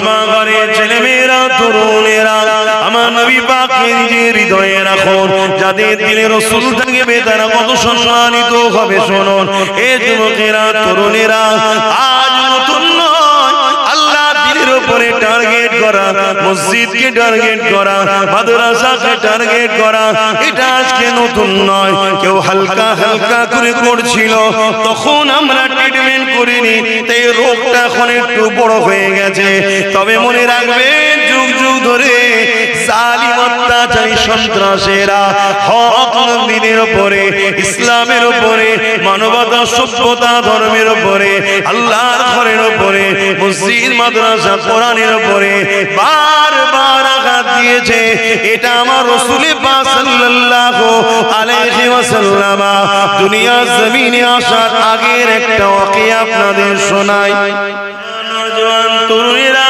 মুসলমান ঘরের ছেলেমেয়েরা, তরুণেরা, আমার নবী পাককে নিজের হৃদয়ে রাখুন। যাদের দিলে রাসূল থাকবে তারা কত সম্মানিত হবে শুনুন। এই যুবকেরা, তরুণেরা, আজ নতুন নয়, আল্লাহ দিনের উপরে টার্গেট করা, মসজিদকে টার্গেট করা, মাদ্রাসাকে টার্গেট করা, এটা আজকে নতুন নয়। কেউ হালকা হালকা করে করছিল, তখন আমরা ট্রিটমেন্ট করিনি, তাই রোগটা এখন একটু বড় হয়ে গেছে। তবে মনে রাখবেন, যুগ যুগ ধরে জালিম অত্যাচারী সন্ত্রাসীরা হক নবীর উপরে, ইসলামের উপরে, মানবতা, সভ্যতা, ধর্মের উপরে, আল্লাহর ঘরের উপরে, মসজিদ, মাদ্রাসা, কোরআনের উপরে বারবার আঘাত দিয়েছে। এটা আমার রাসূল পাক সাল্লাল্লাহু আলাইহি ওয়াসাল্লাম দুনিয়া জমিনে আসার আগের একটা ওয়াকিয়া আপনাদের শোনাই। নওজোয়ান তরুণেরা,